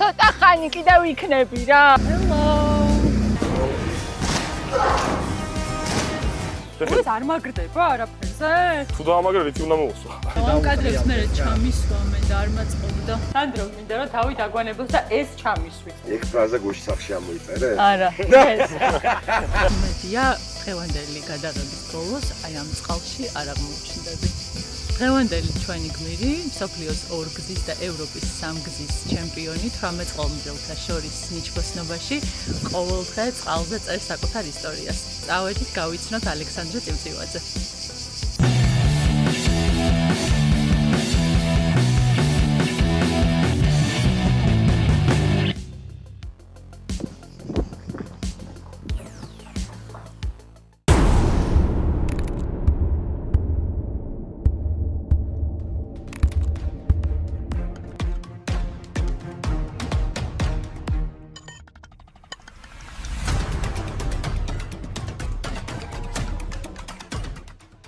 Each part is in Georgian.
ცოტა ხანი კიდევ იქნები რა. ეს არ მაგრდება არაფერზე? თუ დაამაგრე რითი უნდა მოусვა. ამკადრებს მე ჩამისვა მე და არ მაწყობდა. სანდრო მინდა რომ თავი დაგვანებოს და ეს ჩამისვით. ეგ ფრაზა გუშინ სახში ამოიწერე? არა, ეს. მედია დღევანდელი გადაღების ბოლოს აი ამ წყალში არ აღმოჩნდები. დღევანდელი ჩვენი გმირი, მსოფლიოს 2 გზის და ევროპის 3 გზის ჩემპიონი 18 წყალმძელთა შორის ნიჩბოსნობაში ყოველდღე წყალზე წერს საკუთარ ისტორიას. წავედით გავიცნოთ ალექსანდრე წივწივაძე.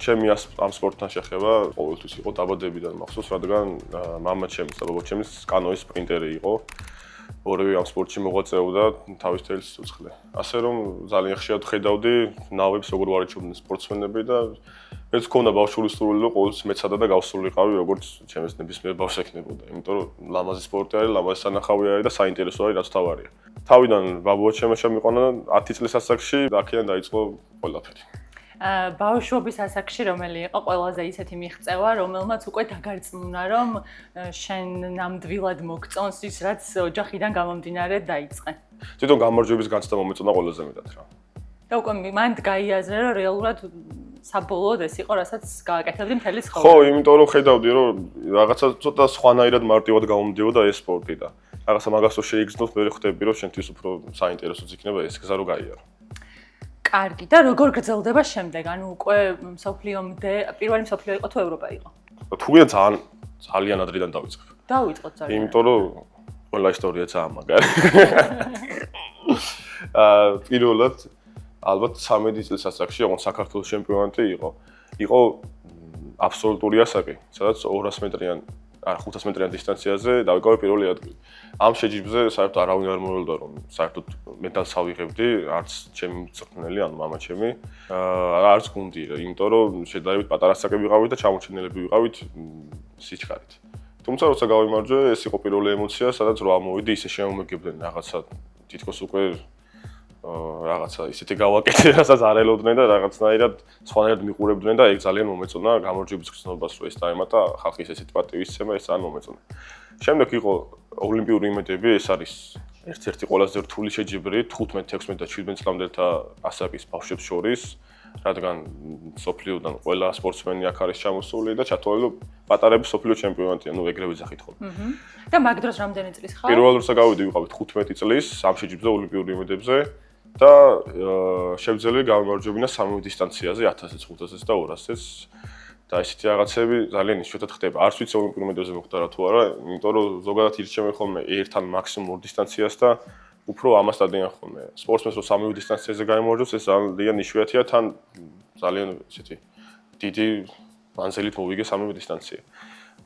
ჩემი ამ სპორტთან შეხება ყოველთვის იყო დაბადებიდან მახსოვს, რადგან მამა ჩემის და ბაბა ჩემის კანოის სპრინტერი იყო. ორივე ამ სპორტში მოღვაწეობდა თავის თელი სიცოცხლე. ასე რომ ძალიან ხშირად ხედავდი ნავებს როგორ ვარჩევდნენ სპორტსმენები და მეც მქონდა ბავშვური სურვილი რომ ყოველთვის მეცადა და გავსულიყავი როგორც ჩემს ნებისმიერ ბავშვს ექნებოდა. იმიტომ რომ ლამაზი სპორტი არის, ლამაზი სანახავი არის და საინტერესო არის რაც თავარია. თავიდან ბაბუა ჩემს შემიყვანა 10 წლის ასაკში და აქედან დაიწყო ყველაფერი. ბავშვობის ასაკში რომელი იყო ყველაზე ისეთი მიღწევა, რომელმაც უკვე დაგარწმუნა, რომ შენ ნამდვილად მოგწონს ის, რაც ოჯახიდან გამომდინარე დაიწყე. თვითონ გამარჯვების განცდა მომეწონა ყველაზე მეტად რა. და უკვე მანდ გაიაზრე, რომ რეალურად საბოლოოდ ეს იყო, რასაც გააკეთებდი მთელი ცხოვრება. ხო, იმიტომ რომ ხედავდი, რომ რაღაცა ცოტა სხვანაირად მარტივად გამომდიოდა ეს სპორტი და რაღაცა მაგას რო შეიგრძნოთ, მე ხვდები, რომ შენთვის უფრო საინტერესოც იქნება ეს გზა რო გაიარო. კარგი და როგორ გრძელდება შემდეგ? ანუ უკვე მსოფლიომდე, პირველი მსოფლიო იყო თუ ევროპა იყო? თუ გინდა ძალიან ადრიდან დავიწყებ. დავიწყოთ ძალიან. იმიტომ რომ ყველა ისტორია ძალიან მაგარი. პირველად ალბათ 13 წლის ასაკში, ოღონდ საქართველოს ჩემპიონატი იყო. იყო აბსოლუტური ასაკი, სადაც 200 მეტრიან, არა 500 მეტრიან დისტანციაზე დავიკავე პირველი ადგილი. ამ შეჯიბრზე საერთოდ არავინ არ მოელოდა რომ საერთოდ მედალს ავიღებდი, არც ჩემი მწვრთნელი, ანუ მამა ჩემი, არც გუნდი, იმიტომ რომ შედარებით პატარა ასაკები ვიყავით და ჩამოჩენილები ვიყავით სიჩქარით. თუმცა როცა გავიმარჯვე, ეს იყო პირველი ემოცია, სადაც რო ამოვიდი, ისე შემომეგებდნენ რაღაცა თითქოს უკვე რაღაცა ისეთი გავაკეთე, რასაც არ ელოდნენ და რაღაცნაირად სხვანაირად მიყურებდნენ და ეგ ძალიან მომეწონა გამარჯვების გრძნობას, რომ ეს დაემატა ხალხის ესეთი პატივისცემა, ეს ძალიან მომეწონა. შემდეგ იყო ოლიმპიური იმედები, ეს არის ერთ-ერთი ყველაზე რთული შეჯიბრი 15, 16 და 17 წლამდელთა ასაკის ბავშვებს შორის, რადგან სოფლიოდან ყველა სპორტსმენი აქ არის ჩამოსული და ჩათვალე პატარები სოფლიო ჩემპიონატია, ну ეგრევე ძახით ხოლმე. და მაგ დროს რამდენი წლის ხარ? პირველ როცა გავიდი ვიყავით 15 წლის ამ შეჯიბრზე ოლიმპიური იმედებზე და შევძლე გამარჯვებინა სამივე დისტანციაზე 1000-ს, 500-ს და 200-ს. და ესეთი რაღაცები ძალიან იშვიათად ხდება. არც ვიცი ოლიმპიურ იმედებზე მოხდა რა თუ არა, იმიტომ რომ ზოგადად ირჩევენ ხოლმე ერთთან მაქსიმუმ 2 დისტანციას და უფრო ამას დადიან ხოლმე. სპორტსმენს რო სამივე დისტანციაზე გამარჯვებს, ეს ძალიან იშვიათია, თან ძალიან ესეთი დიდი მანძილით მოვიგე სამივე დისტანცია.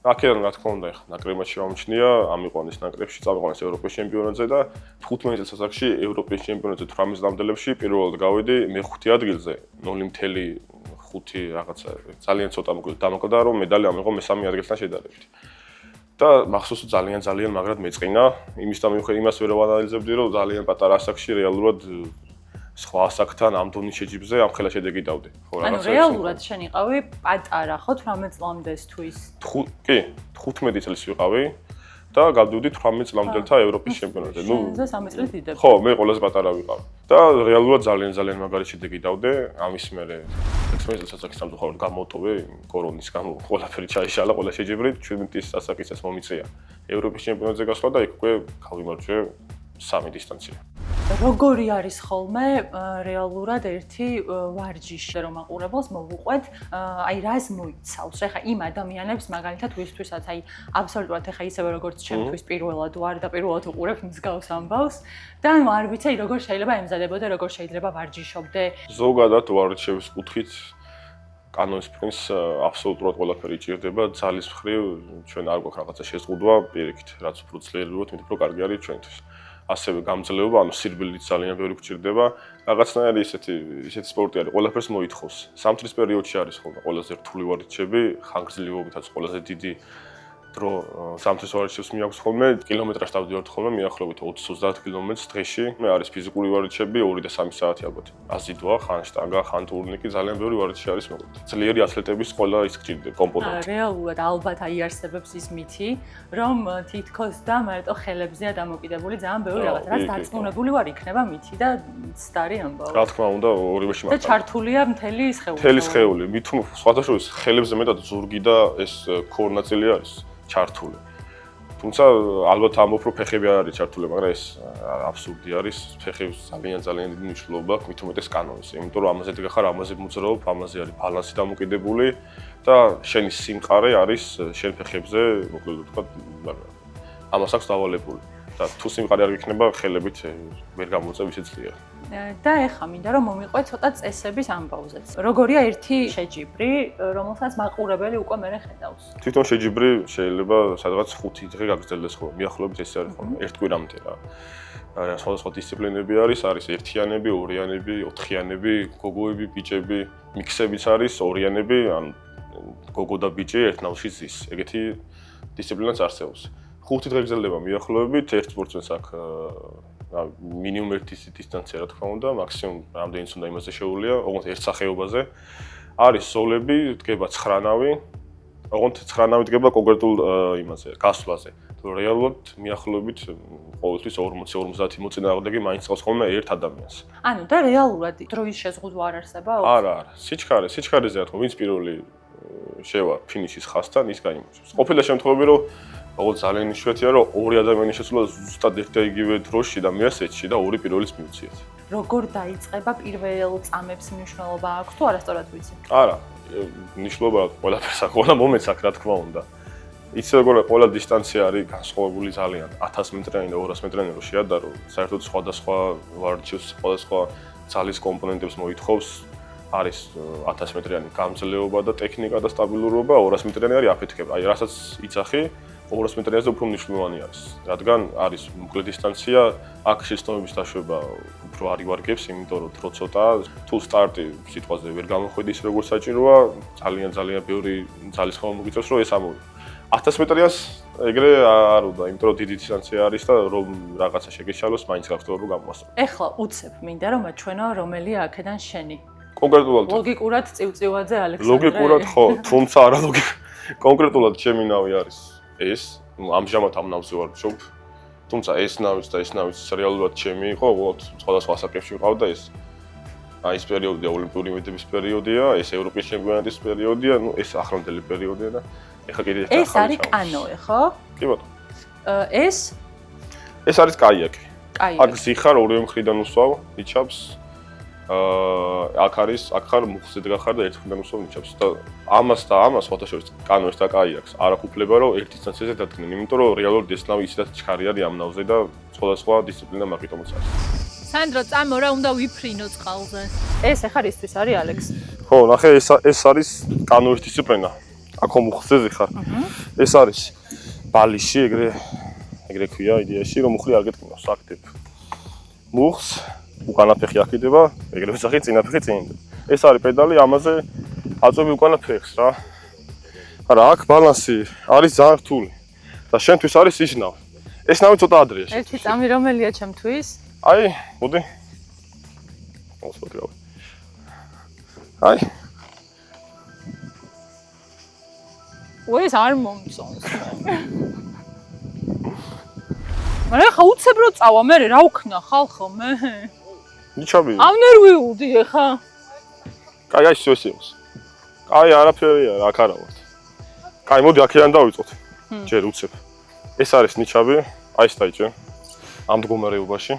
აქედან რა თქმა უნდა, ეხლა ნაკრებმა შემომჩნია, ამიყვანეს ნაკრებში, წამიყვანეს ევროპის ჩემპიონატზე და 15 წელს ასაკში ევროპის ჩემპიონატზე 18 წლამდელებში პირველად გავედი მე-5 ადგილზე, 0.5 რაღაცა ძალიან ცოტა დამოკიდა, რომ медали ამიღო მე-3 ადგილთან შედარებით. და მახსოვს ძალიან მაგრად მეწყინა, იმას ვერ ვანალიზებდი, რომ ძალიან პატარა ასაკში რეალურად სხვა ასაკთან ამ დონის შეჯიბრზე ამ ხელა შედეგი დავდი. ხო, ანუ რეალურად შენ იყავი პატარა, ხო 18 წლამდესთვის? კი, 15 წლის ვიყავი და გავდივდი 18 წლამდელთა ევროპის ჩემპიონატზე. ნუ 3 წელი დიდები. ხო, მე ყველაზე პატარა ვიყავი. და რეალურად ძალიან მაგარი შედეგი დავდე. ამის მერე 16 წელს ასაკის სამწუხაროდ გამოვტოვე კორონის გამო, ყველაფერი ჩაიშალა, ყველა შეჯიბრი 17 ასაკისაც მომიწია. ევროპის ჩემპიონატზე გასვლა და იქ უკვე გავიმარჯვე 3 დისტანცია. როგორი არის ხოლმე რეალურად ერთი ვარჯიში რომ აყურებელს მოვუყვეთ, აი რას მოიცავს? ეხა იმ ადამიანებს მაგალითად ვისთვისაც აი აბსოლუტურად ეხა ისევე როგორც ჩემთვის პირველად ვარ და პირველად უყურებ მსგავს ამბავს და ანუ არ ვიცი როგორ შეიძლება ემზადებოდე, როგორ შეიძლება ვარჯიშობდე. ზოგადად ვარჯიშების კუთხით კანონის პრინს აბსოლუტურად ყველაფერი იჭირდება, ძალის მხრივ ჩვენ არ გვაქვს რაღაცა შეზღუდვა, პირიქით, რაც უფრო ძლიერი ვიყოთ, მით უფრო კარგი არის ჩვენთვის. ასევე გამძლეობა, ანუ სირბილით ძალიან ბევრი გვჭირდება. რაღაცნაირი ისეთი სპორტი არის, ყველაფერს მოითხოვს. სამთრის პერიოდში არის ხოლმე ყველაზე რთული ვარჯიშები, ხანგრძლივობითაც ყველაზე დიდი დრო სამთრის ვარჯიშებს მიაქვს ხოლმე, კილომეტრაჟს დავდივართ ხოლმე მიახლოებით 20-30 კილომეტრს დღეში. მე არის ფიზიკური ვარჯიშები 2 და 3 საათი ალბათ. აზიდვა, ხან შტანგა, ხან ტურნიკი, ძალიან ბევრი ვარჯიში არის მოგეთ. ძლიერი ათლეტების ყველა ის გჭირდება კომპონენტი. რეალურად ალბათ აიარსებებს ის მითი, რომ თითქოს და მარტო ხელებზეა დამოკიდებული ძალიან ბევრი რაღაც, რაც დარწმუნებული ვარ იქნება მითი და ცდარი ამბავი. რა თქმა უნდა, ორივეში და ჩართულია მთელი სხეული. მთელი სხეული, მით სხვადასხვა ხელებზე მეტად ზურგი და ეს ქორნაწილი არის ჩართული. თუმცა ალბათ ამბობ რომ ფეხები არ არის ჩართული, მაგრამ ეს აბსურდი არის. ფეხებს ძალიან დიდი მნიშვნელობა აქვს, მით უმეტეს კანონის. იმიტომ რომ ამაზე დგახარ, ამაზე მოძრაობ, ამაზე არის ბალანსი დამოკიდებული და შენი სიმყარე არის შენ ფეხებზე, მოკლედ ვთქვათ, ამას აქვს დავალებული. და თუ სიმყარე არ გიქნება, ხელებით ვერ გამოწევ ისე ძლიერ. და ეხლა მინდა რომ მომიყვე ცოტა წესების ამბავზეც. როგორია ერთი შეჯიბრი, რომელსაც მაყურებელი უკვე მე ხედავს. თვითონ შეჯიბრი შეიძლება სადღაც 5 დღე გაგრძელდეს ხოლმე. მიახლოებით ეს არის ხოლმე ერთ კვირამდე რა. სხვადასხვა დისციპლინები არის ერთიანები, ორიანები, ოთხიანები, გოგოები, ბიჭები, მიქსებიც არის, ორიანები, ან გოგო და ბიჭი ერთნავში ზის. ეგეთი დისციპლინაც არსებობს. 5 დღე გრძელდება მიახლოებით, ერთ სპორტსმენს აქვს მინიმუმ ერთი დისტანცია რა თქმა უნდა, მაქსიმუმ რამდენიც უნდა იმაზე შეუძლია, ოღონდ ერთ სახეობაზე. არის ზოლები, დგება 9-ნავი. ოღონდ 9-ნავი დგება კონკრეტულ იმაზე, გასვლაზე. თუ რეალურად მიახლოებით ყოველთვის 40-50 მოწინააღმდეგე მაინც ყავს ხოლმე ერთ ადამიანს. ანუ და რეალურად დროის შეზღუდვა არ არსებობს? არა. სიჩქარეზე რა თქმა უნდა, ვინც პირველი შევა ფინიშის ხაზთან, ის გაიმარჯვებს. ყოფილა შემთხვევები რომ ოღონდ ძალიან იშვიათია რომ ორი ადამიანი შეცვლა ზუსტად ერთ და იგივე დროში და მეასეთში და ორი პირველის მიუციეთ. როგორ დაიწყება პირველ წამებს მნიშვნელობა აქვს თუ არასწორად ვიცი? არა, მნიშვნელობა ყველაფერს აქვს, ყველა მომენტს აქვს რა თქმა უნდა. იცი როგორ ყველა დისტანცია არის განსხვავებული ძალიან 1000 მეტრიანი და 200 მეტრიანი რო შეადარო, საერთოდ სხვადასხვა ვარჯიშს, სხვადასხვა ძალის კომპონენტებს მოითხოვს. არის 1000 მეტრიანი გამძლეობა და ტექნიკა და სტაბილურობა, 200 მეტრიანი არის აფეთქება. აი, რასაც იცახი 200 მეტრიანზე უფრო მნიშვნელოვანი არის, რადგან არის მოკლე დისტანცია, აქ შეცდომების დაშვება უფრო არ ივარგებს, იმიტომ რომ დრო ცოტაა, თუ სტარტი სიტყვაზე ვერ გამოხვედის როგორც საჭიროა, ძალიან ბევრი ძალის ხმა მოგიწევს, რომ ეს ამოვიდა. 1000 მეტრიანს ეგრე არ უნდა, იმიტომ რომ დიდი დისტანცია არის და რომ რაღაცა შეგეშალოს, მაინც გახდება რომ გამოვასწრო. ეხლა უცებ მინდა რომ აჩვენო რომელია აქედან შენი. კონკრეტულად ლოგიკურად წივწივაძე ალექსანდრე. ლოგიკურად ხო, თუმცა არა კონკრეტულად ჩემი ნავი არის. ეს ამჟამად ამ ნავზე ვარჯიშობ. თუმცა ეს ნავიც და ეს ნავიც რეალურად ჩემი იყო, უბრალოდ სხვადასხვა ასაკებში ვყავდა ეს. აი ეს პერიოდია ოლიმპიური მედების პერიოდია, ეს ევროპის ჩემპიონატის პერიოდია, ну ეს ახლანდელი პერიოდია და ეხა კიდე ერთი ეს არის კანოე, ხო? კი ბატონო. ეს არის კაიაკი. აქ ზიხარ ორივე მხრიდან უსვავ, ნიჩაბს. აქ ხარ მუხზე დგახარ და ერთ მხრიდან უსვავ ნიჩაბს და ამას სხვადასხვა კანოეს და კაიაკს არ აქვს უფლება რომ ერთ დისტანციაზე დადგნენ, იმიტომ რომ რეალურად ეს ნავი ისედაც ჩქარი არის ამ ნავზე და სხვადასხვა დისციპლინა მაგიტომაც არის. სანდრო, წამო რა უნდა ვიფრინო წყალზე. ეს ახლა ისთვის არის ალექს. ხო, ნახე ეს არის კანოის დისციპლინა. აქ მუხზე ზიხარ. ეს არის ბალიში, ეგრე ქვია იდეაში, რომ მუხლი არ გეტკნოს, აქტებ. მუხს უკანა ფეხი აქიდება, ეგრევე სახე წინა ფეხი წინ. ეს არის პედალი, ამაზე აწვევი უკანა ფეხს რა. არა, აქ ბალანსი არის ძალიან რთული. და შენთვის არის ის ნავი. ეს ნავი ცოტა ადრეა. ერთი წამი რომელია ჩემთვის? აი, მოდი. მოსვლა. აი. ეს არ მომწონს. მაგრამ ხა უცებ რო წავა, მე რა ვქნა ხალხო მე? ნიჩაბი. ამ ნერვიულდი ხა? კაი, აი სიოსიოს. კაი, არაფერია, აქ არა ვარ. კაი, მოდი აქედან დავიწყოთ. ჯერ უცებ. ეს არის ნიჩაბი, აი ეს დაიჭე. ამ მდგომარეობაში.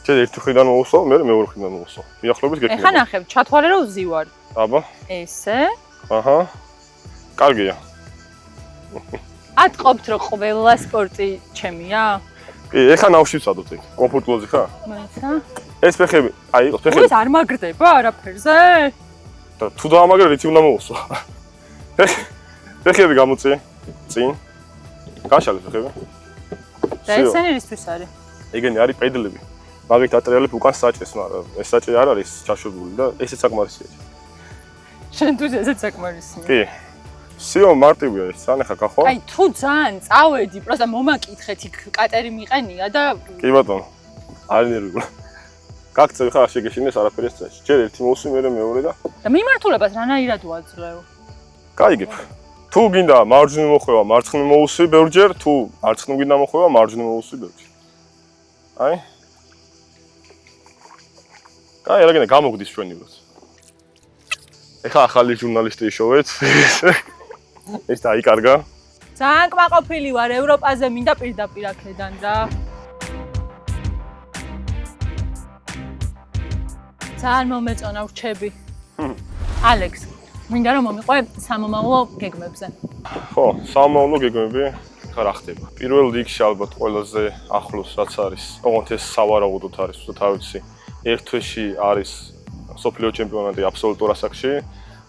ჯერ ერთი ხრიდან მოვუსვავ, მე მეორე ხრიდან მოვუსვავ. მიახლოებით გეკნება. ეხა ნახებ, ჩათვალე რომ ვზივარ. აბა. ესე. აჰა. კარგია. ატყობთ რომ ყველა სპორტი ჩემია? კი, ეხა ნავში ვსადოთ ეგ. კომფორტულად ხარ? მაიცა? ეს ფეხები, აი, იყოს ფეხები. ეს არ მაგრდება არაფერზე? და თუ დაამაგრე რითი უნდა მოусვა. ფეხები გამოწი, წინ. გაშალე ფეხები. და ესენი რისთვის არის? ეგენი არის პედლები. მაგით ატრიალებ უკან საჭეს, მაგრამ ეს საჭე არ არის ჩაშვებული და ესეც საკმარისია. შენთვის ესეც საკმარისია. კი. სიო მარტივია ეს, ანახა გახვალ? აი თუ ძალიან წავედი, პროსტა მომაკითხეთ იქ კატერი მიყენია და კი ბატონო. არ ნერვიულ. გაგწევი ხარ შეგეშინეს არაფერი ეს წაში. ჯერ ერთი მოусვი, მერე მეორე და მიმართულებას რანაირად ვაძლევ? გაიგებ. თუ გინდა მარჯვნივ მოხვევა, მარცხნივ მოусვი ბევრჯერ, თუ მარცხნივ გინდა მოხვევა, მარჯვნივ მოусვი ბევრჯერ. აი. კაი, რა გინდა გამოგდის ჩვენი დროს. ეხა ახალი ჟურნალისტი შოვეთ. ეს დაიკარგა. ძალიან კმაყოფილი ვარ ევროპაზე, მინდა პირდაპირ აქედან რა. ძალიან მომეწონა ვრჩები. ალექს, მინდა რომ მომიყვე სამომავლო გეგმებზე. ხო, სამომავლო გეგმები ხარ ახდება. პირველ რიგში ალბათ ყველაზე ახლოს რაც არის, ოღონდ ეს სავარაუდოდ არის, უბრალოდ არ ვიცი. ერთ თვეში არის სოფლიო ჩემპიონატი აბსოლუტურ ასაკში,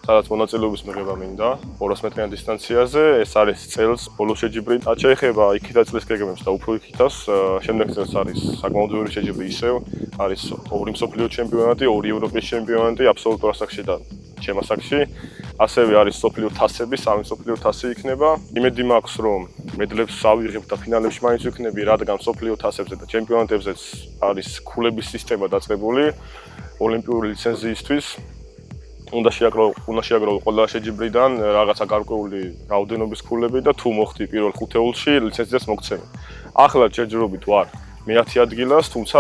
სადაც მონაწილეობის მიღება მინდა 200 მეტრიან დისტანციაზე. ეს არის წელს ბოლო შეჯიბრი. რაც შეეხება იქით წლის გეგმებს და უფრო იქითას, შემდეგ წელს არის საკმაოდ ბევრი შეჯიბრი ისევ, არის ორი მსოფლიო ჩემპიონატი, ორი ევროპის ჩემპიონატი აბსოლუტურ ასაკში და ჩემ ასაკში. ასევე არის სოფლიო თასები, სამი სოფლიო თასი იქნება. იმედი მაქვს, რომ მედლებს ავიღებ და ფინალებში მაინც ვიქნები, რადგან სოფლიო თასებზე და ჩემპიონატებზეც არის ქულების სისტემა დაწყებული ოლიმპიური ლიცენზიისთვის. უნდა შეაგროვო ყველა შეჯიბრიდან რაღაცა გარკვეული რაოდენობის ქულები და თუ მოხდი პირველ ხუთეულში ლიცენზიას მოგცემი. ახლა ჯერჯერობით ვარ მე-10 ადგილას, თუმცა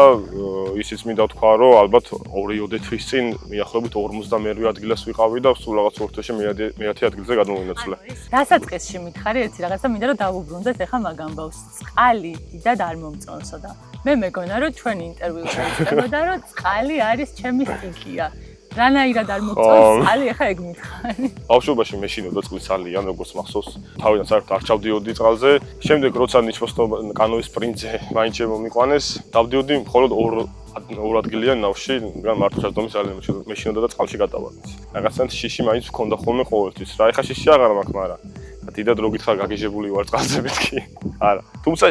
ისიც მინდა ვთქვა, რომ ალბათ 2-3 თვის წინ მიახლოებით 52 ადგილას ვიყავი და სულ რაღაც ორ თვეში მე-10 ადგილზე გადმოვინაცვლე. დასაწყისში მითხარი ერთი რაღაცა, მინდა რომ დავუბრუნდეთ ახლა მაგ ამბავს. წყალი დიდად არ მომწონსო და მე მეგონა რომ ჩვენი ინტერვიუ შეიწყებოდა, რომ წყალი არის ჩემი სტიქია. რანაირად არ მოგწონს წყალი, ახლა ეგ მითხარი. ბავშვობაში მეშინობდა წყლის ძალიან, როგორც მახსოვს. თავიდან საერთოდ არ ჩავდიოდი წყალზე. შემდეგ როცა ნიჩვოსნობა კანოის პრინცზე მაინც შემომიყვანეს, დავდიოდი მხოლოდ ორ ადგილიან ნავში, მაგრამ მარტო საზდომის ძალიან მეშინოდა და წყალში გადავარდნით. რაღაცა შიში მაინც მქონდა ხოლმე ყოველთვის. რა, ეხა შიში აღარ მაქვს, მაგრამ დიდად რო გითხრა გაგიჟებული ვარ წყალზე მეთქი. არა. თუმცა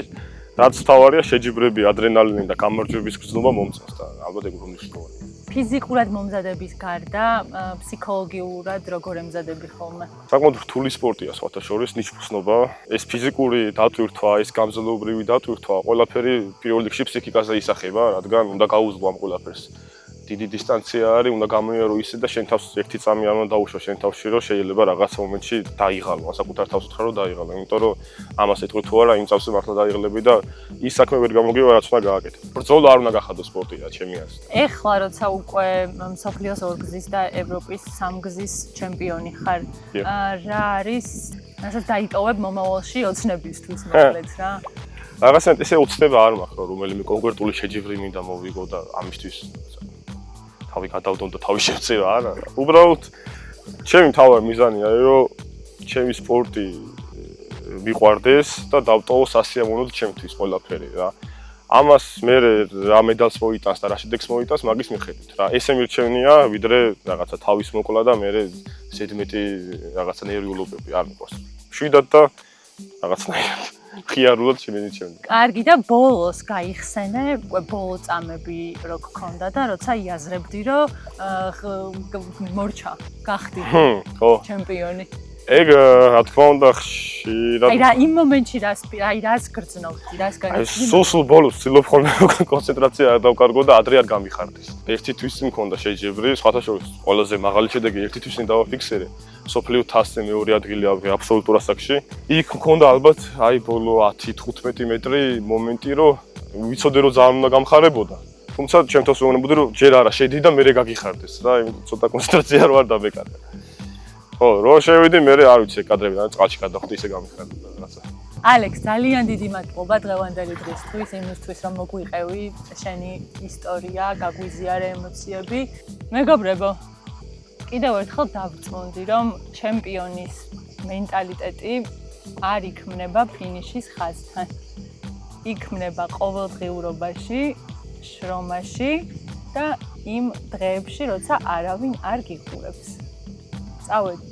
რაც თავარია შეჯიბრები, ადრენალინი და გამარჯვების გრძნობა მომწონს და ალბათ ეგ უმნიშვნელოვანია. ფიზიკურად მომზადების გარდა, ფსიქოლოგიურად როგორ ემზადები ხოლმე? საკმაოდ რთული სპორტია სხვათა შორის, ნიჩბოსნობა. ეს ფიზიკური დატვირთვა, ეს გამძლეობრივი დატვირთვა, ყველაფერი პირველ რიგში ფსიქიკაზე ისახება, რადგან უნდა გაუძლო ამ ყველაფერს. დიდი დისტანცია არის, უნდა გამოიარო ისე და შენ თავს ერთი წამი არ უნდა დაუშვა შენ თავში, რომ შეიძლება რაღაც მომენტში დაიღალო, საკუთარ თავს უთხრა რომ დაიღალო, იმიტომ რომ ამას ეთქვი თუ არა, იმ წამსი მართლა დაიღლები და ის საქმე ვერ გამოგივა, რაც უნდა გააკეთო. ბრძოლა არ უნდა გახადოს სპორტი რა, ჩემი აზრით. ეხლა როცა უკვე მსოფლიოს ორგზის და ევროპის სამგზის ჩემპიონი ხარ, რა არის, რასაც დაიტოვებ მომავალში ოცნებისთვის მოკლედ რა? რაღაცნაირად ესე ოცნება არ მაქვს, რომ რომელიმე კონკრეტული შეჯიბრი მინდა მოვიგო და ამისთვის თავი გადავდო და თავი შევწივა, არა. უბრალოდ ჩემი მთავარი მიზანია, რომ ჩემი სპორტი მიყვარდეს და დავტოვო სასიამოვნოდ ჩემთვის ყველაფერი რა. ამას მე რა მედალს მოიტანს და რა შედეგს მოიტანს მაგის მიხედვით რა. ესე მირჩევნია, ვიდრე რაღაცა თავის მოკლა და მე ზედმეტი რაღაცა ნერვიულობები არ მიყვარს. შვიდად და რაღაცნაირად ხიარულად შემენიჩემდი. კარგი და ბოლოს გაიხსენე, ბოლო წამები რო გქონდა და როცა იაზრებდი, რომ მორჩა, გახდი ჩემპიონი. ეგ რა თქმა უნდა ხშირად აი რა იმ მომენტში რას გრძნობდი, რას განიცდი? სულ ბოლოს ვცდილობ ხოლმე კონცენტრაცია არ დავკარგო და ადრე არ გამიხარდეს. ერთი თვის წინ მქონდა შეჯიბრი, სხვათა შორის ყველაზე მაღალი შედეგი ერთი თვის წინ დავაფიქსერე. სოფლიო თასზე მეორე ადგილი ავიღე აბსოლუტურ ასაკში. იქ მქონდა ალბათ აი ბოლო 10-15 მეტრი მომენტი, რომ ვიცოდე რომ ძალიან უნდა გამხარებოდა. თუმცა ჩემ თავს ვეუბნებოდი რომ ჯერ არა შედი და მერე გაგიხარდეს რა, ცოტა კონცენტრაცია რო არ დამეკარგა. ხო, რო შევიდი, მე არ ვიცი კადრებიდან წყალში გადავხვდი, ისე გამიხარდა რაღაცა. ალექს, ძალიან დიდი მადლობა დღევანდელი დღისთვის, იმისთვის რომ მოგვიყევი შენი ისტორია, გაგვიზიარე ემოციები. მეგობრებო, კიდევ ერთხელ დავწმუნდი, რომ ჩემპიონის მენტალიტეტი არ იქმნება ფინიშის ხაზთან. იქმნება ყოველდღიურობაში, შრომაში და იმ დღეებში, როცა არავინ არ გიყურებს. წავედი.